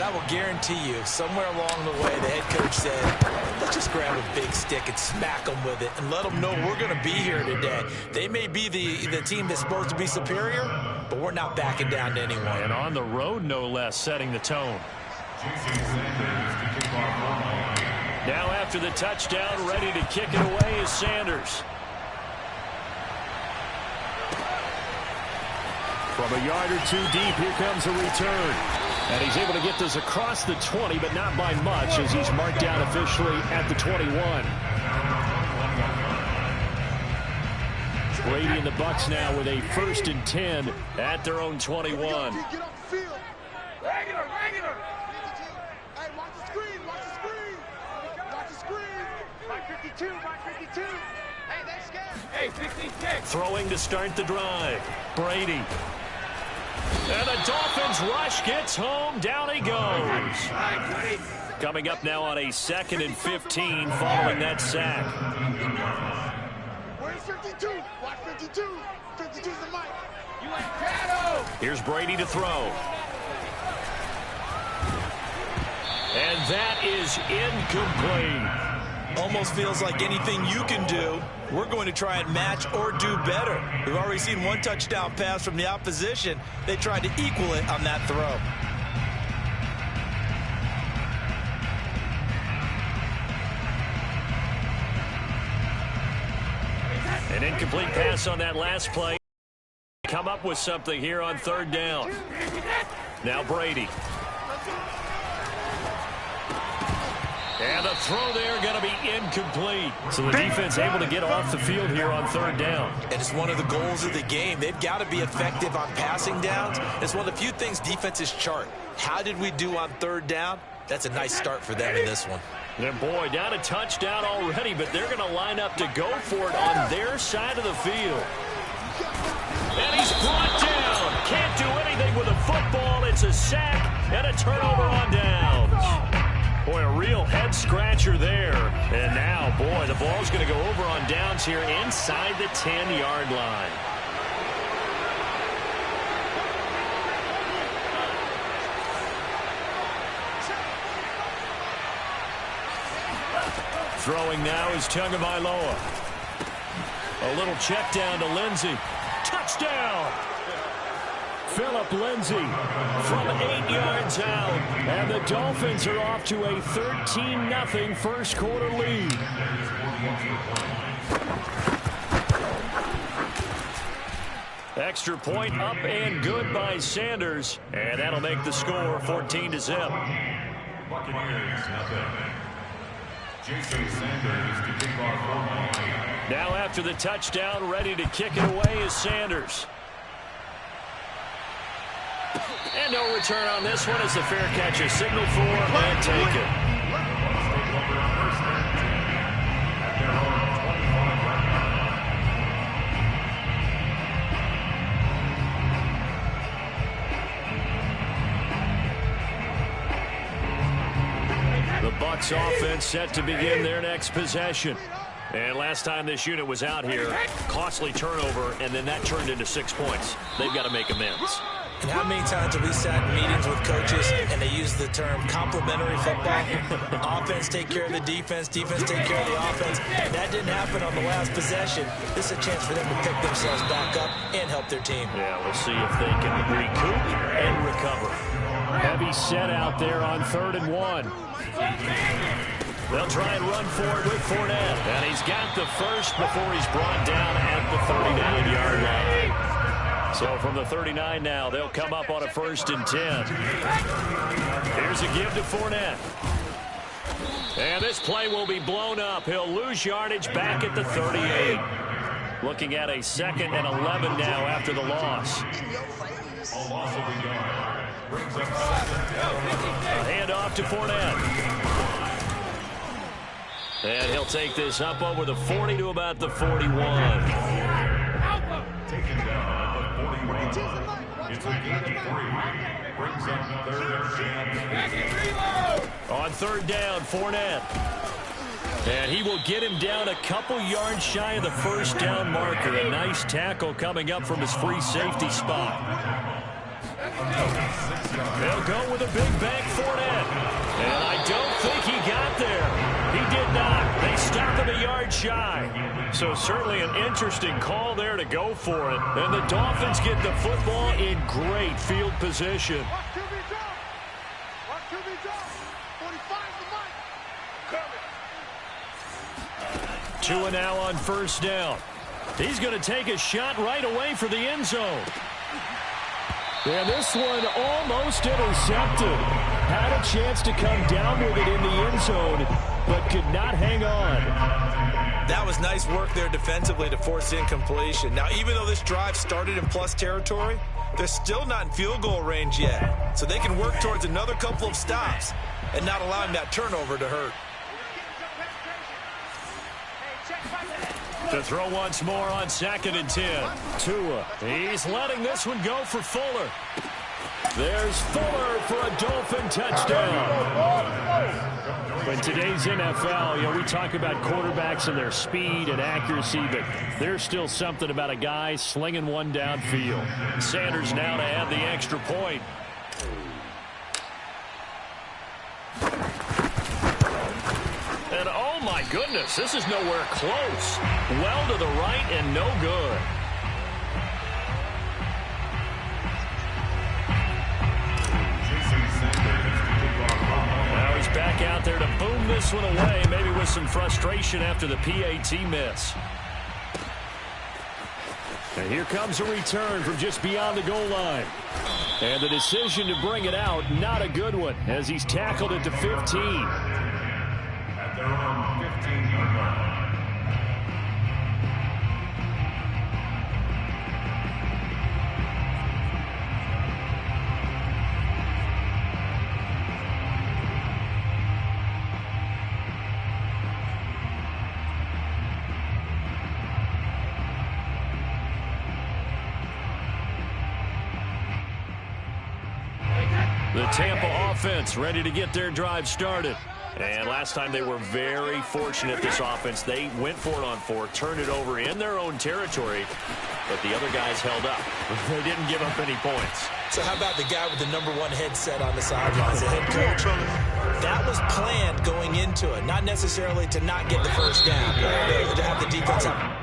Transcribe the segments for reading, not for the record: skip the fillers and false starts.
But I will guarantee you, somewhere along the way, the head coach said, let's just grab a big stick and smack them with it and let them know we're going to be here today. They may be the team that's supposed to be superior, but we're not backing down to anyone. And on the road, no less, setting the tone. Now after the touchdown, ready to kick it away is Sanders. From a yard or two deep, here comes a return. And he's able to get this across the 20, but not by much, as he's marked down officially at the 21. Brady and the Bucs now with a 1st and 10 at their own 21. Get off the field. Regular. Hey, watch the screen. Watch the screen. By 52. Hey, they scared. Hey, 56. Throwing to start the drive. Brady. And the Dolphins rush gets home. Down he goes. Coming up now on a 2nd and 15 following that sack. Where's 52? Watch 52. 52's the mic. You ain't shadow. Here's Brady to throw. And that is incomplete. Almost feels like anything you can do, we're going to try and match or do better. We've already seen one touchdown pass from the opposition. They tried to equal it on that throw. An incomplete pass on that last play. Come up with something here on 3rd down. Now Brady. And the throw there going to be incomplete. So the defense able to get off the field here on 3rd down. And it's one of the goals of the game. They've got to be effective on passing downs. It's one of the few things defenses chart. How did we do on 3rd down? That's a nice start for them in this one. And boy, down a touchdown already, but they're going to line up to go for it on their side of the field. And he's brought down. Can't do anything with a football. It's a sack and a turnover on downs. Boy, a real head-scratcher there. And now, boy, the ball's going to go over on downs here inside the 10-yard line. Throwing now is Tagovailoa. A little check down to Lindsey. Touchdown! Phillip Lindsay from 8 yards out. And the Dolphins are off to a 13-0 first quarter lead. Extra point up and good by Sanders. And that'll make the score 14-0. Buccaneers, Jason Sanders to kick off. Now after the touchdown, ready to kick it away is Sanders. And no return on this one as the fair catch is signaled for and taken. The Bucs offense set to begin their next possession. And last time this unit was out here, costly turnover, and then that turned into 6 points. They've got to make amends. And how many times have we sat in meetings with coaches and they use the term complementary football? Offense take care of the defense, defense take care of the offense. That didn't happen on the last possession. This is a chance for them to pick themselves back up and help their team. Yeah, we'll see if they can recoup and recover. Heavy set out there on 3rd and 1. They'll try and run forward with Fournette. And he's got the first before he's brought down at the 39-yard line. So from the 39 now, they'll come up on a 1st and 10. Here's a give to Fournette. And this play will be blown up. He'll lose yardage back at the 38. Looking at a 2nd and 11 now after the loss. A loss of a yard. Brings up A handoff to Fournette. And he'll take this up over the 40 to about the 41. taken down at the 41. It's a gain of 3. Brings up 3rd down. On 3rd down, Fournette. And he will get him down a couple yards shy of the 1st down marker. A nice tackle coming up from his free safety spot. They'll go with a big bank Fournette. And I don't think he got there. He did not. They stop him a yard shy. So certainly an interesting call there to go for it. And the Dolphins get the football in great field position. Watch QB drop. Watch QB drop. 45 the mic. Tua now on first down. He's going to take a shot right away for the end zone. And this one almost intercepted. Had a chance to come down with it in the end zone, but could not hang on. That was nice work there defensively to force incompletion. Now, even though this drive started in plus territory, they're still not in field goal range yet. So they can work towards another couple of stops and not allowing that turnover to hurt. To throw once more on 2nd and 10. Tua, he's letting this one go for Fuller. There's Fuller for a Dolphin touchdown. In today's NFL, we talk about quarterbacks and their speed and accuracy, but there's still something about a guy slinging one downfield. Sanders now to add the extra point. And oh my goodness, this is nowhere close. Well to the right and no good. Now he's back out there to boom this one away, maybe with some frustration after the PAT miss. And here comes a return from just beyond the goal line. And the decision to bring it out, not a good one, as he's tackled it to 15. Their own 15-yard line. The Tampa offense ready to get their drive started. And last time they were very fortunate, this offense. They went for it on 4, turned it over in their own territory, but the other guys held up. They didn't give up any points. So how about the guy with the #1 headset on the sidelines, the head coach? That was planned going into it, not necessarily to not get the first down, to have the defense up.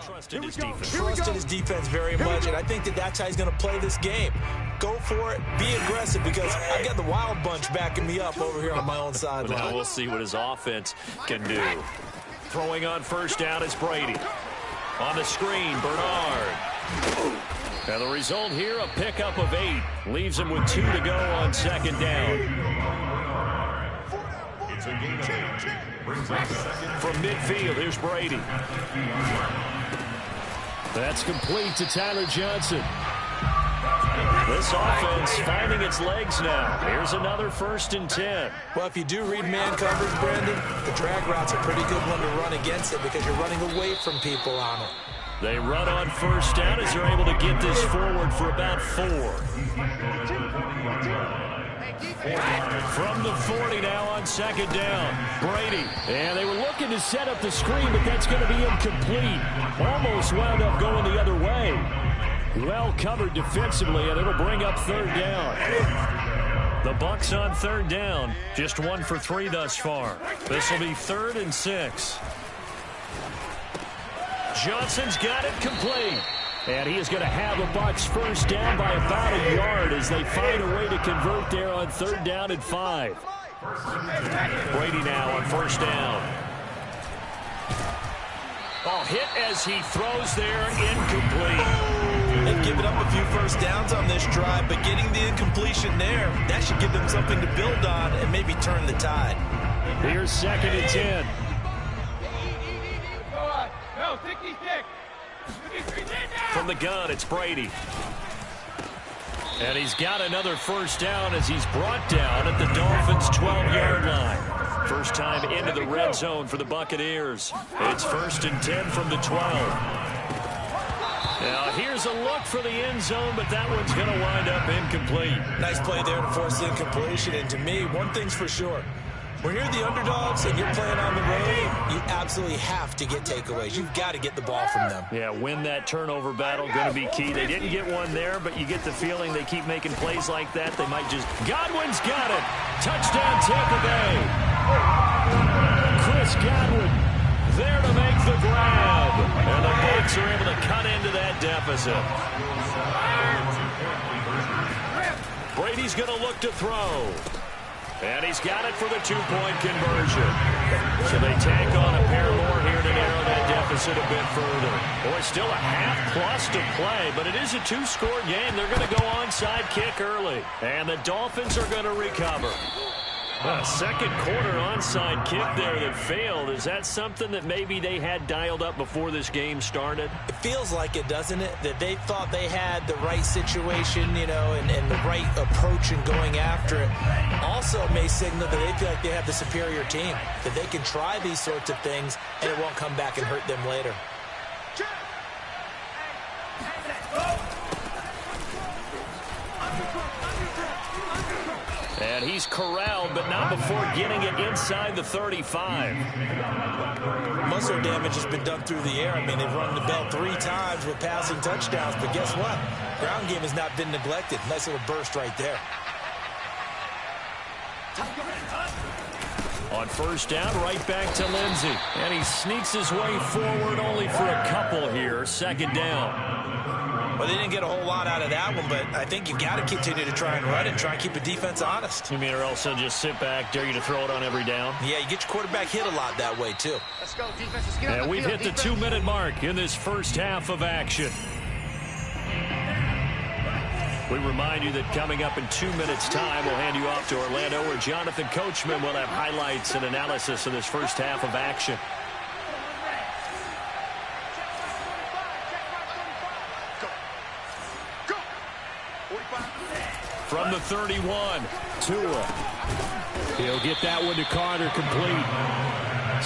Trusted his defense. Trusted his defense very much, and I think that's how he's going to play this game. Go for it, be aggressive, because I've got the Wild Bunch backing me up over here on my own sideline. Now we'll see what his offense can do. Throwing on first down is Brady. On the screen, Bernard. And the result here, a pickup of 8. Leaves him with 2 to go on 2nd down. It's a gain of 8. Brings up 2nd. From midfield, here's Brady. That's complete to Tyler Johnson. This offense finding its legs now. Here's another 1st and 10. Well, if you do read man coverage, Brandon, the drag route's a pretty good one to run against it because you're running away from people on it. They run on first down as they're able to get this forward for about 4. From the 40 now on 2nd down. Brady. And they were looking to set up the screen, but that's going to be incomplete. Almost wound up going the other way. Well covered defensively, and it'll bring up 3rd down. The Bucs on 3rd down. Just 1 for 3 thus far. This will be 3rd and 6. Johnson's got it complete. And he is going to have the Bucs first down by about a yard as they find a way to convert there on 3rd down and 5. Brady now on first down. Oh, hit as he throws there, incomplete. They've given up a few first downs on this drive, but getting the incompletion there, that should give them something to build on and maybe turn the tide. Here's 2nd and 10. No, take these dicks. From the gun, it's Brady. And he's got another first down as he's brought down at the Dolphins' 12-yard line. First time into the red zone for the Buccaneers. It's 1st and 10 from the 12. Now here's a look for the end zone, but that one's going to wind up incomplete. Nice play there to force the incompletion, and to me, one thing's for sure. When you're the underdogs and you're playing on the road, you absolutely have to get takeaways. You've got to get the ball from them. Yeah, win that turnover battle, going to be key. They didn't get one there, but you get the feeling they keep making plays like that. They might just... Godwin's got it. Touchdown, Tampa Bay. Chris Godwin there to make the grab. And the Bucs are able to cut into that deficit. Brady's going to look to throw. And he's got it for the two-point conversion. So they tack on a pair more here to narrow that deficit a bit further. Boy, still a half-plus to play, but it is a two-score game. They're going to go onside kick early. And the Dolphins are going to recover. Second quarter onside kick there that failed. Is that something that maybe they had dialed up before this game started? It feels like it, doesn't it? That they thought they had the right situation, you know, and the right approach in going after it. Also may signal that they feel like they have the superior team, that they can try these sorts of things and it won't come back and hurt them later. And he's corralled, but not before getting it inside the 35. Muscle damage has been done through the air. I mean, they've rung the bell 3 times with passing touchdowns, but guess what? Ground game has not been neglected. Nice little burst right there. On first down, right back to Lindsey. And he sneaks his way forward only for a couple here. Second down. Well, they didn't get a whole lot out of that one, but I think you've got to continue to try and run and try and keep the defense honest. You mean or else they'll just sit back, dare you to throw it on every down? Yeah, you get your quarterback hit a lot that way, too. Let's go, defense. Let's get on And the we've field, hit the 2-minute mark in this first half of action. We remind you that coming up in 2 minutes' time, we'll hand you off to Orlando, where Jonathan Coachman will have highlights and analysis of this first half of action. From the 31, Tua. He'll get that one to Carter complete.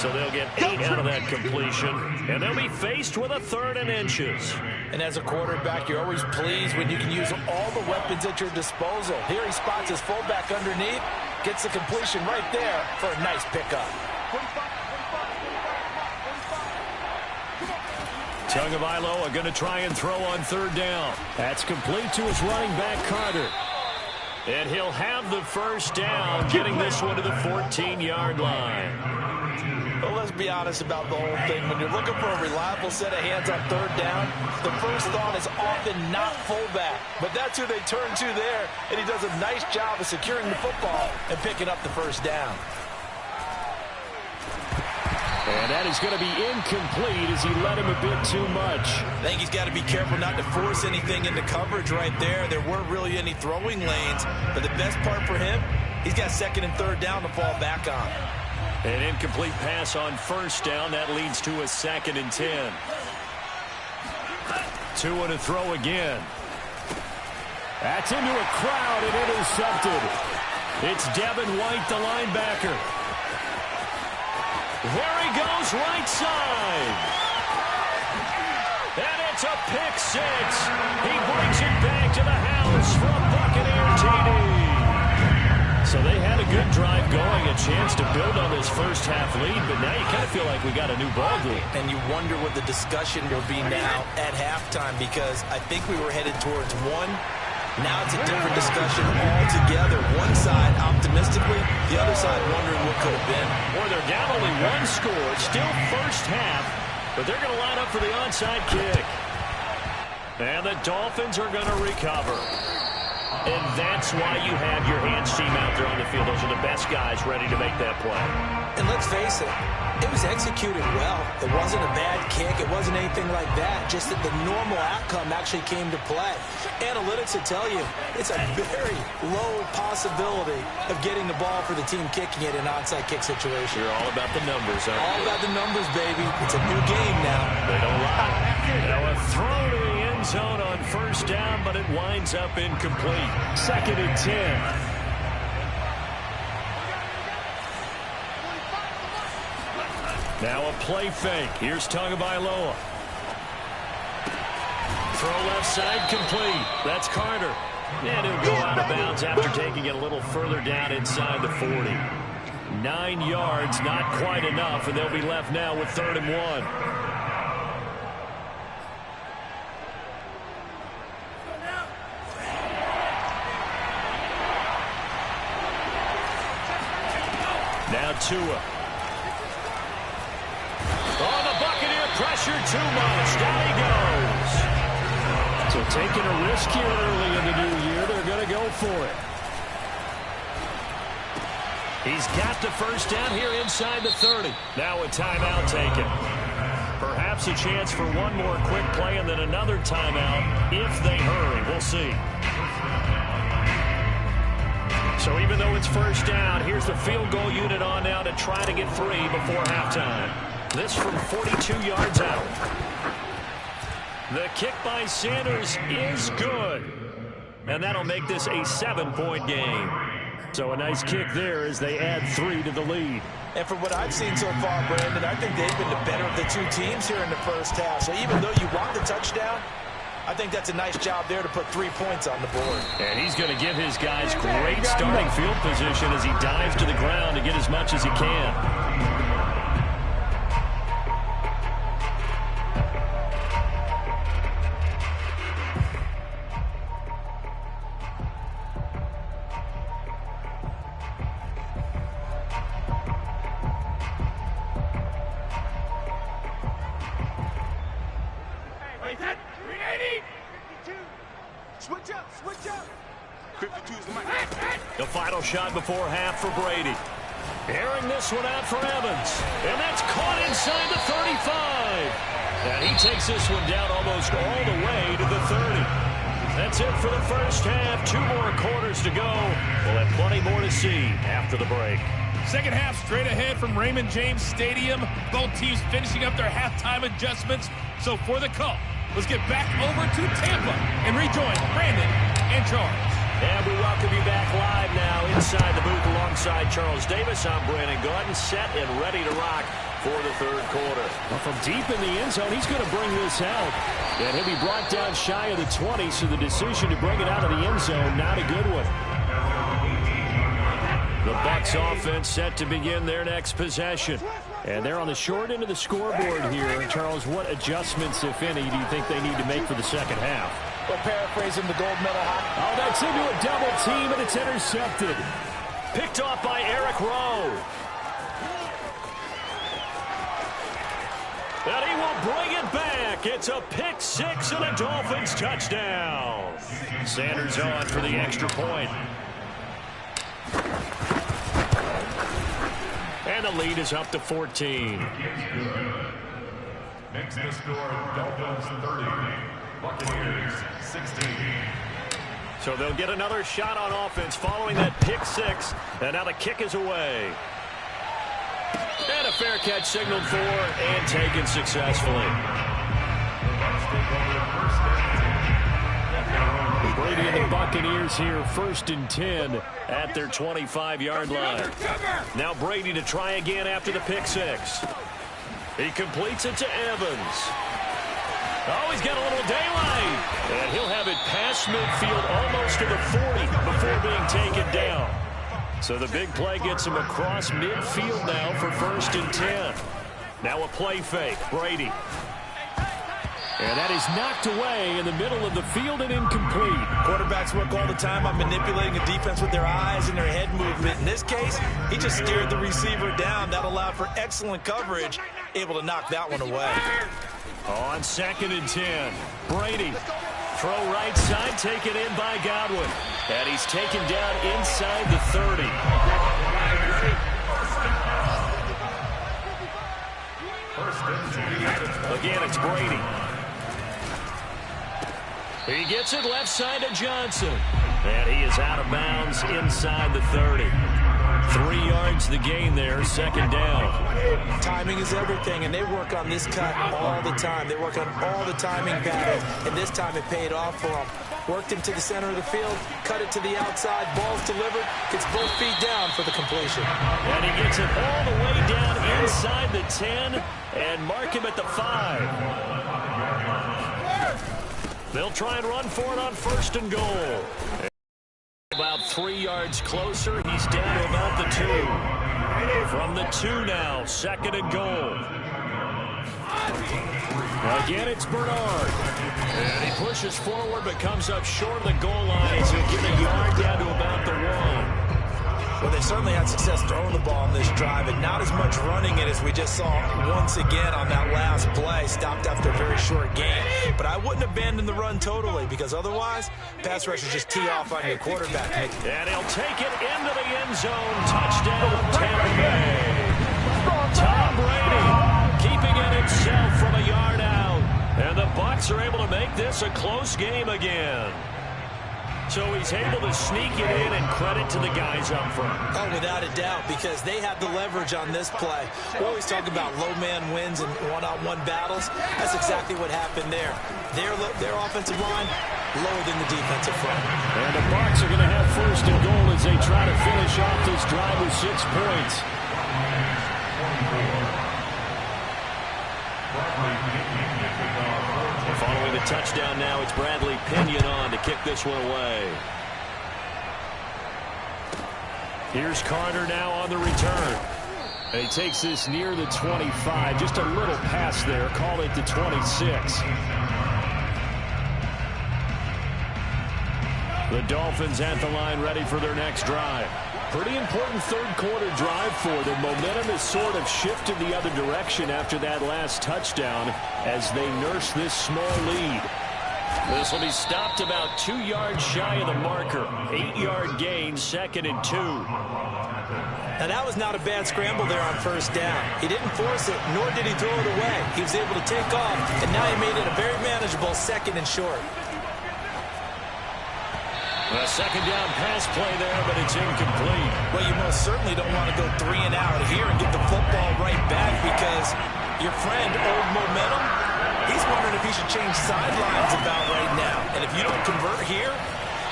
So they'll get 8 out of that completion, and they'll be faced with a 3rd and inches. And as a quarterback, you're always pleased when you can use all the weapons at your disposal. Here he spots his fullback underneath, gets the completion right there for a nice pickup. Tagovailoa going to try and throw on 3rd down. That's complete to his running back, Carter. And he'll have the first down, getting this one to the 14-yard line. Well, let's be honest about the whole thing. When you're looking for a reliable set of hands on 3rd down, the first thought is often not fullback. But that's who they turn to there, and he does a nice job of securing the football and picking up the first down. And that is going to be incomplete as he led him a bit too much. I think he's got to be careful not to force anything into coverage right there. There weren't really any throwing lanes, but the best part for him, he's got 2nd and 3rd down to fall back on. An incomplete pass on first down. That leads to a 2nd and 10. Tua to throw again. That's into a crowd and intercepted. It's Devin White, the linebacker. There he goes, right side. And it's a pick 6. He brings it back to the house for a Buccaneer TD. So they had a good drive going, a chance to build on this first half lead, but now you kind of feel like we got a new ball game. And you wonder what the discussion will be now at halftime, because I think we were headed towards one. Now it's a different discussion altogether. One side optimistically, the other side wondering what could have been. Boy, they're down only 1 score. Still first half, but they're going to line up for the onside kick. And the Dolphins are going to recover. And that's why you have your hands team out there on the field. Those are the best guys ready to make that play. And let's face it, it was executed well. It wasn't a bad kick. It wasn't anything like that. Just that the normal outcome actually came to play. Analytics will tell you it's a very low possibility of getting the ball for the team kicking it in an onside kick situation. You're all about the numbers, aren't you? All about the numbers, baby. It's a new game now. They don't lie. Now a throw to the end zone on first down, but it winds up incomplete. 2nd and 10. Now a play fake. Here's Tagovailoa. Throw left side complete. That's Carter. And he'll go out of bounds after taking it a little further down inside the 40. 9 yards, not quite enough, and they'll be left now with 3rd and 1. Now Tua. Oh, the Buccaneer pressure too much. Down he goes. So taking a risk here early in the new year. They're going to go for it. He's got the first down here inside the 30. Now a timeout taken. Perhaps a chance for one more quick play and then another timeout if they hurry. We'll see. So even though it's first down, here's the field goal unit on now to try to get 3 before halftime. This from 42 yards out. The kick by Sanders is good. And that'll make this a 7-point game. So a nice kick there as they add 3 to the lead. And from what I've seen so far, Brandon, I think they've been the better of the two teams here in the first half. So even though you want the touchdown, I think that's a nice job there to put 3 points on the board. And he's going to give his guys great starting field position as he dives to the ground to get as much as he can. The final shot before half for Brady. Airing this one out for Evans. And that's caught inside the 35. And he takes this one down almost all the way to the 30. That's it for the first half. 2 more quarters to go. We'll have plenty more to see after the break. Second half straight ahead from Raymond James Stadium. Both teams finishing up their halftime adjustments. So for the call, let's get back over to Tampa and rejoin Brandon and Charles. And we welcome you back live now inside the booth alongside Charles Davis. I'm Brandon Gaudin, set and ready to rock for the 3rd quarter. Well, from deep in the end zone, he's going to bring this out. And he'll be brought down shy of the 20, so the decision to bring it out of the end zone, not a good one. The Bucs offense set to begin their next possession. And they're on the short end of the scoreboard here. Charles, what adjustments, if any, do you think they need to make for the second half? Well, paraphrasing the gold medal hockey. Oh, that's into a double team, and it's intercepted. Picked off by Eric Rowe. And he will bring it back. It's a pick 6 and a Dolphins touchdown. Sanders on for the extra point. And the lead is up to 14. Makes the score Dolphins 30. Buccaneers 16. So they'll get another shot on offense following that pick 6. And now the kick is away. And a fair catch signaled for and taken successfully. Brady and the Buccaneers here 1st and 10 at their 25-yard line. Now Brady to try again after the pick 6. He completes it to Evans. Oh, he's got a little daylight. And he'll have it past midfield almost to the 40 before being taken down. So the big play gets him across midfield now for 1st and 10. Now a play fake. Brady. And that is knocked away in the middle of the field and incomplete. Quarterbacks work all the time on manipulating the defense with their eyes and their head movement. In this case, he just steered the receiver down. That allowed for excellent coverage, able to knock that one away. On 2nd and 10, Brady. Throw right side, taken in by Godwin. And he's taken down inside the 30. Again, it's Brady. He gets it left side to Johnson. And he is out of bounds inside the 30. 3 yards the gain there, 2nd down. Timing is everything, and they work on this cut all the time. They work on all the timing patterns, and this time it paid off for them. Worked him to the center of the field, cut it to the outside, ball's delivered, gets both feet down for the completion. And he gets it all the way down inside the 10 and mark him at the 5. They'll try and run for it on 1st and goal. About 3 yards closer, he's down to about the 2. From the 2 now, 2nd and goal. Again, it's Bernard. And he pushes forward but comes up short of the goal line. So he'll get a yard down to about the 1. Well, they certainly had success throwing the ball on this drive, and not as much running it as we just saw once again on that last play. Stopped after a very short gain. But I wouldn't abandon the run totally, because otherwise, pass rushers just tee off on your quarterback. And he'll take it into the end zone. Touchdown, Tampa Bay. Tom Brady keeping it himself from a yard out. And the Bucs are able to make this a close game again. So he's able to sneak it in, and credit to the guys up front. Oh, without a doubt, because they had the leverage on this play. We always talk about low man wins and one-on-one battles. That's exactly what happened there. Their offensive line lower than the defensive front. And the Bucs are going to have 1st and goal as they try to finish off this drive with 6 points. Following the touchdown now, it's Bradley Pinion on to kick this one away. Here's Carter now on the return. And he takes this near the 25. Just a little pass there. Call it the 26. The Dolphins at the line ready for their next drive. Pretty important 3rd quarter drive for them. Momentum has sort of shifted the other direction after that last touchdown as they nurse this small lead. This will be stopped about 2 yards shy of the marker. 8-yard gain, 2nd and 2. Now, that was not a bad scramble there on 1st down. He didn't force it, nor did he throw it away. He was able to take off, and now he made it a very manageable 2nd and short. A 2nd down pass play there, but it's incomplete. Well, you most certainly don't want to go 3 and out here and get the football right back, because your friend, Old Momentum, he's wondering if he should change sidelines about right now. And if you don't convert here,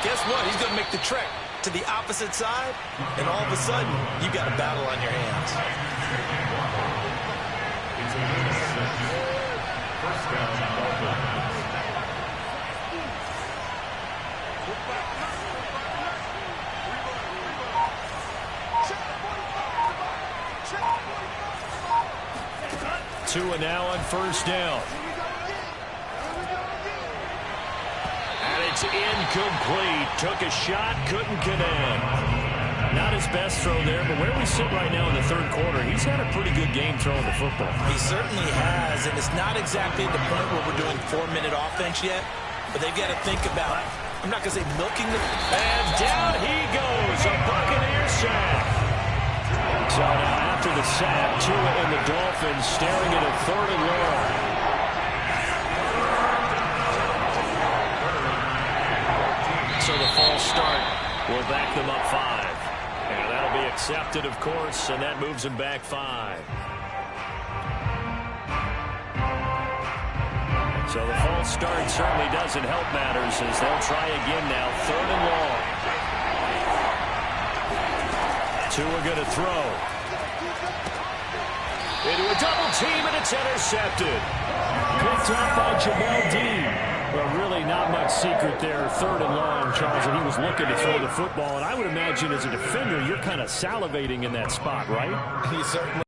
guess what? He's going to make the trek to the opposite side, and all of a sudden, you've got a battle on your hands. First down, Dolphins. Two and now on 1st down. And it's incomplete. Took a shot, couldn't connect. Not his best throw there, but where we sit right now in the 3rd quarter, he's had a pretty good game throwing the football. He certainly has, and it's not exactly at the point where we're doing 4-minute offense yet, but they've got to think about, I'm not going to say milking the... And down he goes, a Buccaneer sack. So now after the sack, Tua and the Dolphins staring at a 3rd and long. So the false start will back them up 5. And that'll be accepted, of course, and that moves them back 5. So the false start certainly doesn't help matters as they'll try again now, 3rd and long. Tua going to throw. Into a double team, and it's intercepted. Picked up by Jamel Dean. Well, really not much secret there. 3rd and long, Charles, and he was looking to throw the football. And I would imagine as a defender, you're kind of salivating in that spot, right? He certainly...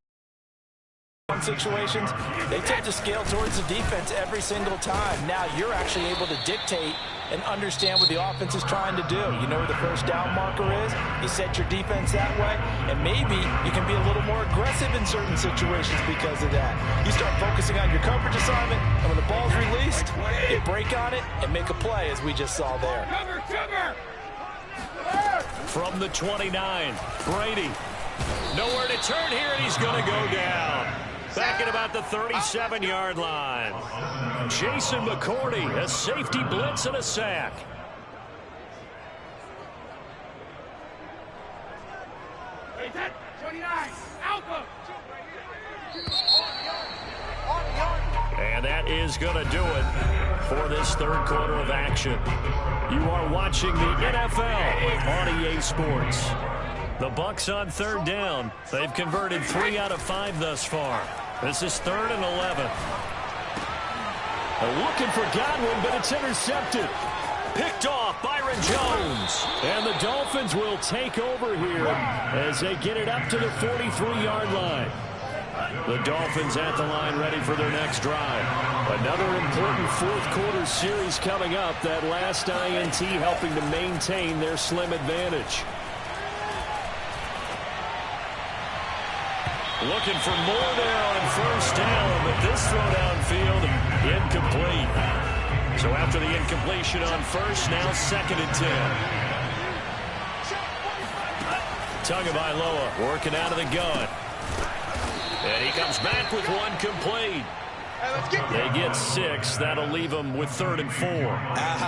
situations, they tend to scale towards the defense every single time. Now you're actually able to dictate and understand what the offense is trying to do. You know where the 1st down marker is. You set your defense that way, and maybe you can be a little more aggressive in certain situations because of that. You start focusing on your coverage assignment, and when the ball's released, you break on it and make a play, as we just saw there. From the 29, Brady. Nowhere to turn here, and he's going to go down. Back at about the 37-yard line. Jason McCourty, a safety blitz and a sack. And that is going to do it for this 3rd quarter of action. You are watching the NFL on EA Sports. The Bucs on 3rd down. They've converted 3 out of 5 thus far. This is 3rd and 11. They're looking for Godwin, but it's intercepted. Picked off, Byron Jones. And the Dolphins will take over here as they get it up to the 43-yard line. The Dolphins at the line ready for their next drive. Another important fourth-quarter series coming up. That last INT helping to maintain their slim advantage. Looking for more there on first down, but this throw downfield, incomplete. So after the incompletion on first, now 2nd and 10. Tagovailoa working out of the gun. And he comes back with one complete. They get 6. That'll leave them with 3rd and 4.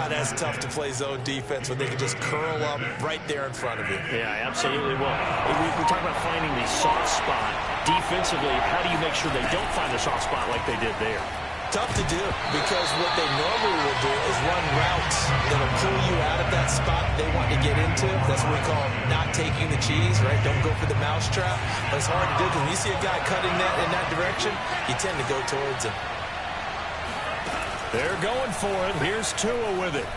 That's tough to play zone defense when they can just curl up right there in front of you. Yeah, absolutely. Well, we talk about finding the soft spot. Defensively, how do you make sure they don't find the soft spot like they did there? Tough to do, because what they normally will do is run routes that'll pull you out of that spot they want to get into. That's what we call not taking the cheese, right? Don't go for the mousetrap. But it's hard to do, because when you see a guy cutting that in that direction, you tend to go towards him. They're going for it. Here's Tua with it.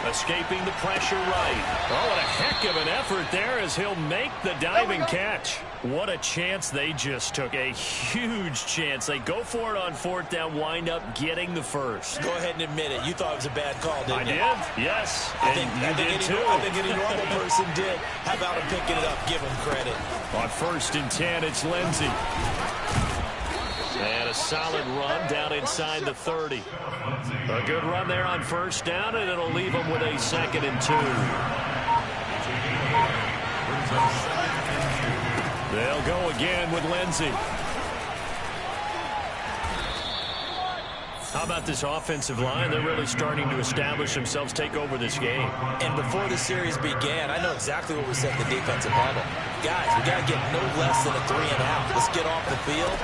Escaping the pressure right. Oh, what a heck of an effort there as he'll make the diving catch. What a chance they just took. A huge chance. They go for it on 4th down, wind up getting the first. Go ahead and admit it. You thought it was a bad call, didn't you? I did, yes. I think any normal person did. How about him picking it up? Give him credit. On 1st and 10, it's Lindsey. And a solid run down inside the 30. A good run there on 1st down, and it'll leave them with a 2nd and 2. They'll go again with Lindsey. How about this offensive line? They're really starting to establish themselves, take over this game. And before the series began, I know exactly what we said in the defensive huddle. Guys, we got to get no less than a 3-and-out. Let's get off the field.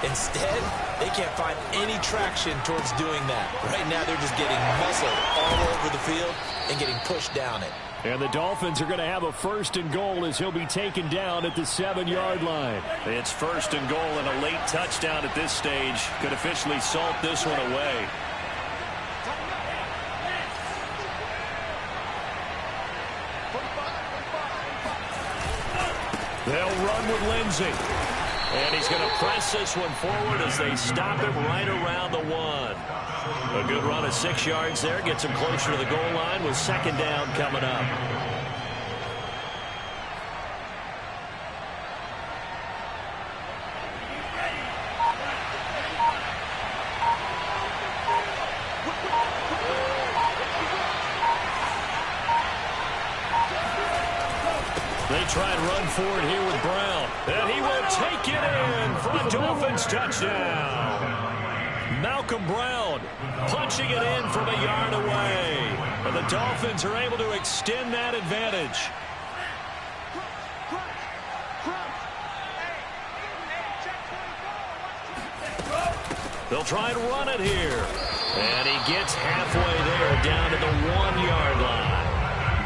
Instead, they can't find any traction towards doing that. Right now, they're just getting muscled all over the field and getting pushed down it. And the Dolphins are going to have a 1st and goal as he'll be taken down at the 7-yard line. It's 1st and goal and a late touchdown at this stage. Could officially salt this one away. They'll run with Lindsey. And he's going to press this one forward as they stop him right around the 1. A good run of 6 yards there. Gets him closer to the goal line with 2nd down coming up. They try and run forward here with Brown. And he will take it in for a Dolphins touchdown. Malcolm Brown punching it in from a yard away. And the Dolphins are able to extend that advantage. They'll try and run it here. And he gets halfway there down to the 1-yard line.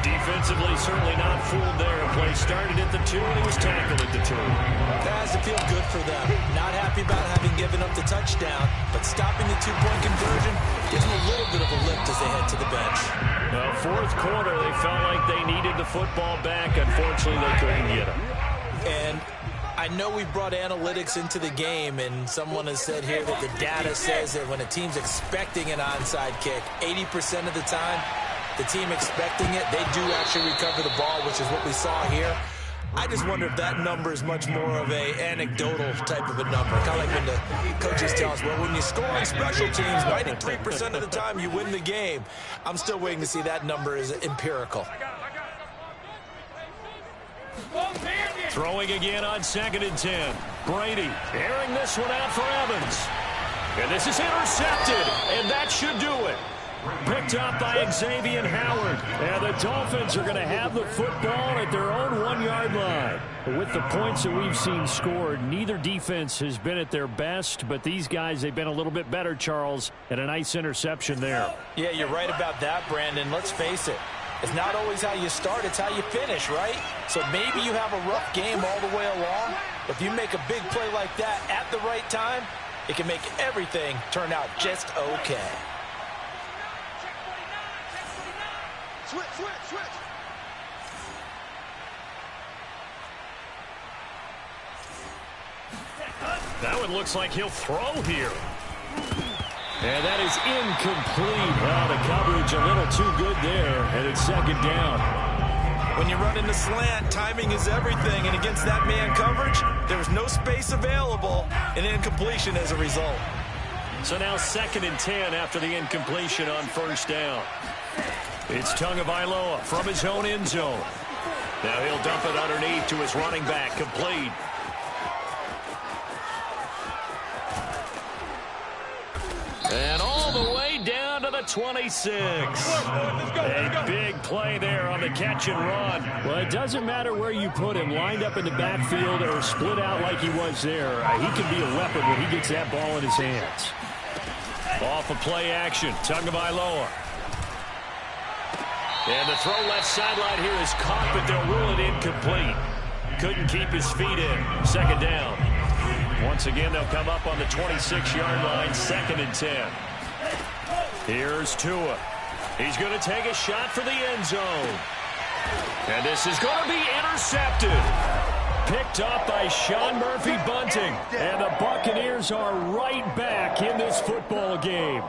Defensively, certainly not fooled there. Play started at the 2, and he was tackled at the 2. That has to feel good for them. Not happy about having given up the touchdown, but stopping the 2-point conversion gives them a little bit of a lift as they head to the bench. Now, 4th quarter, they felt like they needed the football back. Unfortunately, they couldn't get it. And I know we've brought analytics into the game, and someone has said here that the data says that when a team's expecting an onside kick, 80% of the time, the team expecting it, they do actually recover the ball, which is what we saw here. I just wonder if that number is much more of a anecdotal type of a number. Kind of like when the coaches tell us, well, when you score on special teams, 93% of the time you win the game. I'm still waiting to see that number is empirical. Throwing again on 2nd and 10. Brady airing this one out for Evans. And this is intercepted, and that should do it. Picked up by Xavier Howard. And the Dolphins are going to have the football at their own 1-yard line. With the points that we've seen scored, neither defense has been at their best, but these guys, they've been a little bit better, Charles, and a nice interception there. Yeah, you're right about that, Brandon. Let's face it. It's not always how you start, it's how you finish, right? So maybe you have a rough game all the way along. But if you make a big play like that at the right time, it can make everything turn out just okay. Switch. That one looks like he'll throw here. And that is incomplete. Well, the coverage a little too good there, and it's second down. When you run in the slant, timing is everything, and against that man coverage, there's no space available, and incompletion as a result. So now 2nd and 10 after the incompletion on first down. It's Tagovailoa from his own end zone. Now he'll dump it underneath to his running back, complete. And all the way down to the 26. A big play there on the catch and run. Well, it doesn't matter where you put him, lined up in the backfield or split out like he was there. He can be a weapon when he gets that ball in his hands. Off of play action, Tagovailoa. And the throw left sideline here is caught, but they'll rule it incomplete. Couldn't keep his feet in. Second down. Once again, they'll come up on the 26-yard line, 2nd and 10. Here's Tua. He's going to take a shot for the end zone. And this is going to be intercepted. Picked up by Sean Murphy-Bunting. And the Buccaneers are right back in this football game.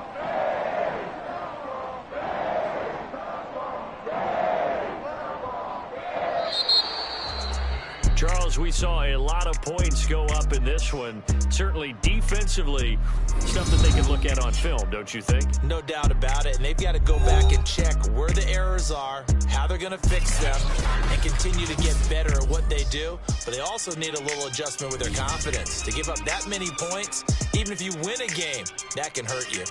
Charles, we saw a lot of points go up in this one. Certainly defensively, stuff that they can look at on film, don't you think? No doubt about it, and they've got to go back and check where the errors are, how they're going to fix them, and continue to get better at what they do. But they also need a little adjustment with their confidence. To give up that many points, even if you win a game, that can hurt you.